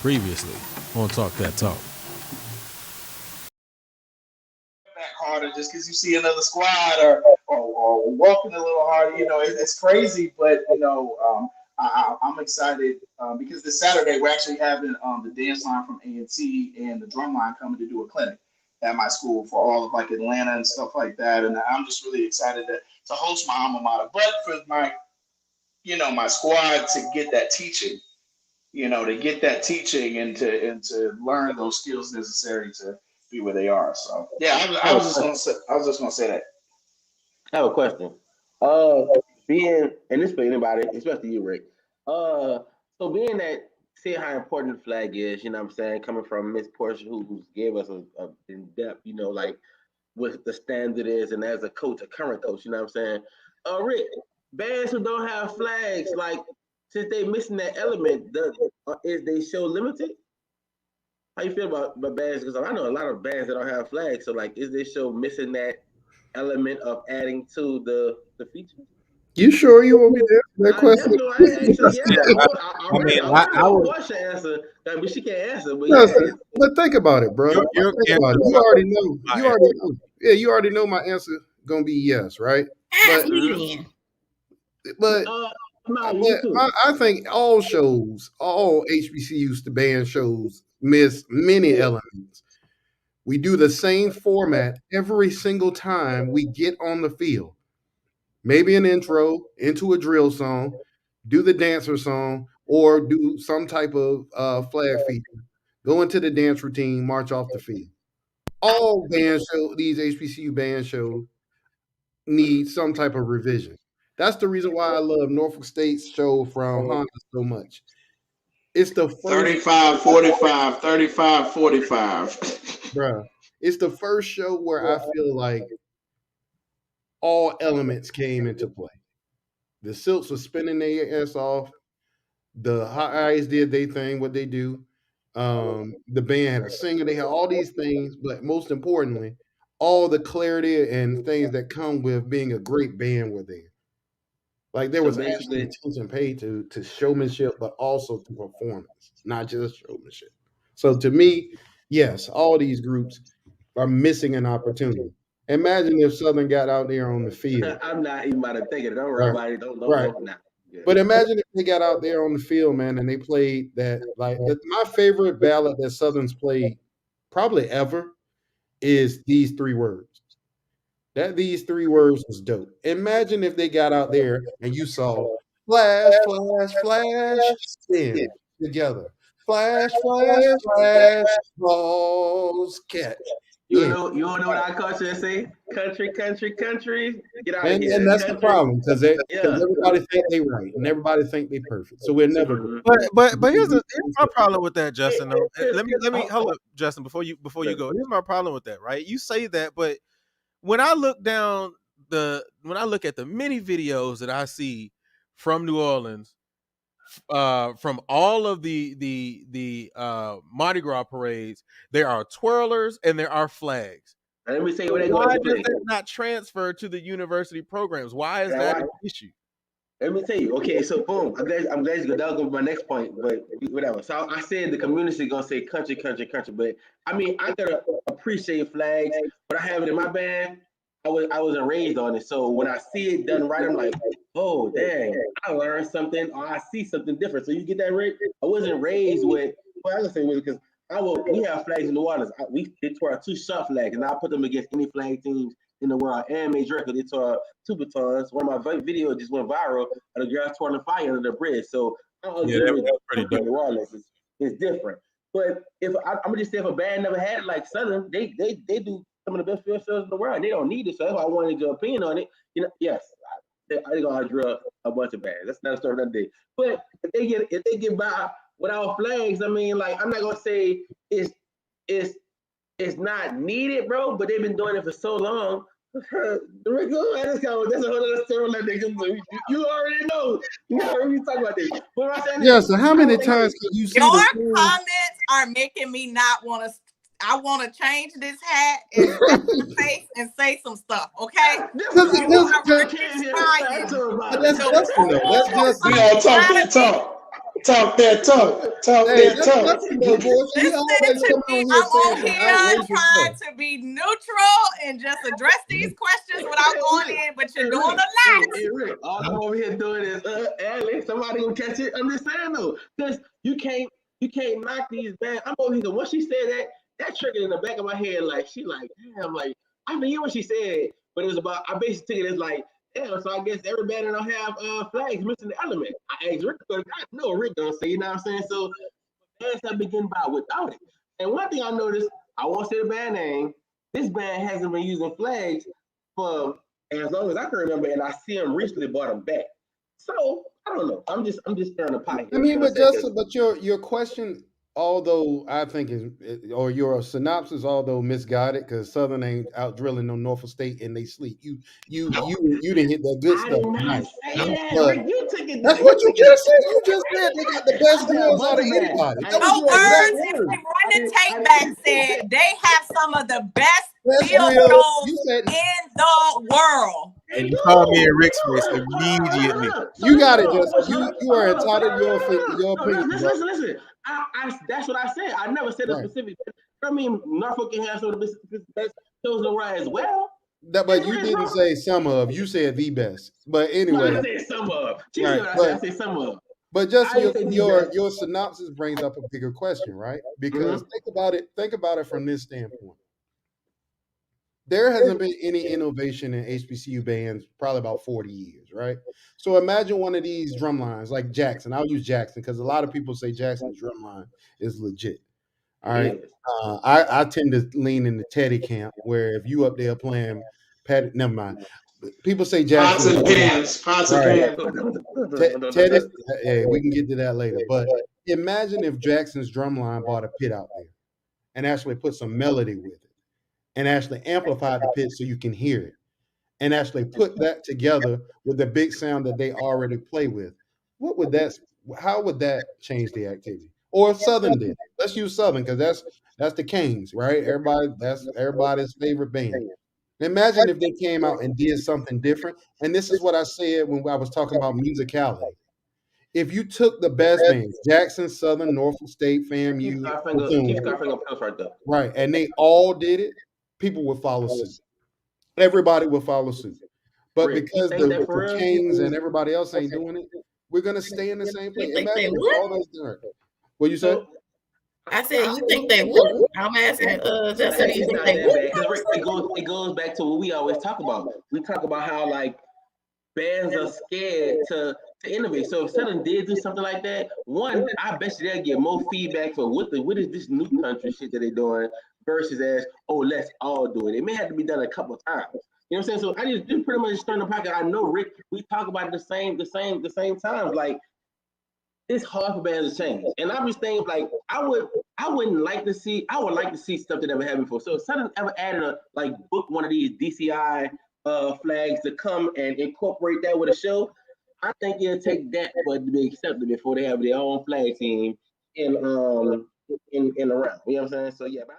previously on Talk That Talk. Back harder just because you see another squad or walking a little harder. It's crazy, but I'm excited because this Saturday we're actually having the dance line from A&T and the drum line coming to do a clinic at my school for all of like Atlanta and stuff like that, and I'm just really excited to host my alma mater, but for my squad to get that teaching. And to learn those skills necessary to be where they are. So yeah, I was just gonna say that. I have a question. And this for anybody, especially you, Rick. So being that, seeing how important the flag is, you know what I'm saying, coming from Miss Porsha, who gave us a in depth, like what the standard is, and as a coach, a current coach, you know what I'm saying. Rick, bands who don't have flags, like since they missing that element, is they show limited? How you feel about bands? Because I know a lot of bands that don't have flags. So like, is this show missing that element of adding to the feature? You sure you want me to answer that question? I would Porsha answer, but she can't answer. But but think about it, bro. You already know. Yeah, you already know my answer gonna be yes, right? But I think all shows, all HBCUs, the band shows, miss many elements. We do the same format every single time we get on the field. Maybe an intro into a drill song, do the dancer song, or do some type of flag feature. Go into the dance routine, march off the field. All band shows, these HBCU band shows, need some type of revision. That's the reason why I love Norfolk State's show from Honda so much. It's the first 35-45, 35-45. Bruh, it's the first show where I feel like all elements came into play. The Silks were spinning their ass off. The Hot Eyes did their thing, what they do. The band had a singer. They had all these things, but most importantly, all the clarity and things that come with being a great band were there. Like there was actually attention paid to showmanship, but also to performance, not just showmanship. So to me, yes, all these groups are missing an opportunity. Imagine if Southern got out there on the field. I'm not even about to think it. Don't worry about it. Don't now. Yeah. But imagine if they got out there on the field, man, and they played that. Like my favorite ballad that Southern's played, probably ever, is These Three Words. These three words was dope. Imagine if they got out there and you saw flash, flash, flash, spin together. Flash, flash, flash, balls, catch. You want to know what our culture say? Country, country, country. Get out of here. And that's the problem because everybody think they right and everybody think they perfect. So we're never. But here's my problem with that, Justin. Though. Let me hold up, Justin. Before you go, here's my problem with that. Right? You say that, but when I look at the many videos that I see from New Orleans, from all of the Mardi Gras parades, there are twirlers and there are flags. Let me say why does that not transfer to the university programs? Why is that an issue? Let me tell you. Okay, so boom. I'm glad you go. That was gonna be my next point, but whatever. So I said the community gonna say country, country, country, but I mean I gotta appreciate flags, but I have it in my band. I wasn't raised on it, so when I see it done right, I'm like, oh dang, I learned something, or I see something different. So you get that, Rick? I wasn't raised with. Well, I can say with because we have flags in New Orleans. We tore 2 shot flags, and I put them against any flag teams in the world. And Major Record, they tore 2 batons. One of my videos just went viral, and the girls tore the fire under the bridge. So I don't that pretty dope. New Orleans is different. But if I'm gonna just say if a band never had it like Southern, they do some of the best field shows in the world. They don't need it, so that's why I wanted your opinion on it. Yes, I gonna drill a bunch of bands. That's not a story another day. But if they get by without flags, I mean, like I'm not gonna say it's not needed, bro. But they've been doing it for so long. That's a whole other story. You already know. You already talk about this. Yeah. So how many times can you see your comments are making me not want to? I want to change this hat and say some stuff, okay? Talk. Talk that talk. Talk Hey, that talk. that's the little boy. She Listen always to come me. on here I'm saying on some here outrageous trying stuff. to be neutral and just address these questions without going in, but you're doing a lot. Hey, Rick, all I'm over here doing is, Alex, somebody gonna catch it. I'm just saying though, because you can't knock these bands. I'm over here. Once she said that triggered in the back of my head. Like she like, damn, like I forget what she said, but it was about. I basically took it as like, damn. So I guess every band don't have flags missing the element. I asked Rick, I know Rick gonna say, you know what I'm saying? So bands have begin by without it. And one thing I noticed, I won't say the band name. This band hasn't been using flags for as long as I can remember, and I see them recently bought them back. So I don't know. I'm just stirring the pot here. I mean, You know but Justin, but your question, although I think is, or your synopsis, although misguided, because Southern ain't out drilling no Norfolk State and they sleep. You didn't hit that good I stuff did not tonight. say that, But Rick. You took it. that's You what you took it. just said. You just said they got the I best said a drills bunch out of of bands. anybody. That I was No didn't your say exact words. that. If word. we run I the didn't. tape back, said they have some of the best Best field drills. shows You said in the world. And They you saw me do. in Rick's face Hold on, immediately. hold on. So you got listen it, though. Justin. You are entitled to your No, opinion, bro. listen. That's what I said. I never said a Right. specific. I mean, Norfolk can have some of the best shows in the world as well. That, but you didn't say some of. You said the best. But No, anyway, I said some of. She Right. said what I said. I but said some of. But Justin, I didn't say the best. your synopsis brings up a bigger question, right? Because Mm-hmm. think about it from this standpoint. There hasn't been any innovation in HBCU bands probably about 40 years, right? So imagine one of these drum lines like Jackson. I'll use Jackson because a lot of people say Jackson's drum line is legit. All right. It is. I tend to lean in the Teddy camp where if you up there playing Pat, never mind. People say Pots Jackson, and pans. Pots and right? pans. Teddy, hey, we can get to that later. But imagine if Jackson's drumline bought a pit out there and actually put some melody with it and actually amplified the pit so you can hear it and actually put that together with the big sound that they already play with. What would that? How would that change the activity? Or if Southern did, let's use Southern because that's the Kings, right? That's everybody's favorite band. Imagine if they came out and did something different. And this is what I said when I was talking about musicality. If you took the best bands, Jackson, Southern, Norfolk State, Keith FAMU, Keith Bethune, Scarfinger post right there. right, and they all did it, people would follow suit. Everybody would follow suit. But Rick, you because think that for the real? Kings and everybody else ain't doing it, we're gonna stay in the same place. You think they Imagine if would? all those did it. What you say? So I said, you think they would? I'm asking Justin, do you it's think not they that would? bad because Rick, it goes back to what we always talk about. We talk about how like bands are scared to innovate. So if Southern did do something like that, one, I bet you they'll get more feedback for what is this new country shit that they're doing versus as, oh, let's all do it. It may have to be done a couple of times. You know what I'm saying? So I just pretty much stir in the pocket. I know Rick, we talk about the same times. Like it's hard for bands to change. And I'm just thinking like I would like to see stuff that never happened before. So if Southern ever added book one of these DCI flags to come and incorporate that with a show, I think it'll take that for it to be accepted before they have their own flag team in around. You know what I'm saying? So yeah, but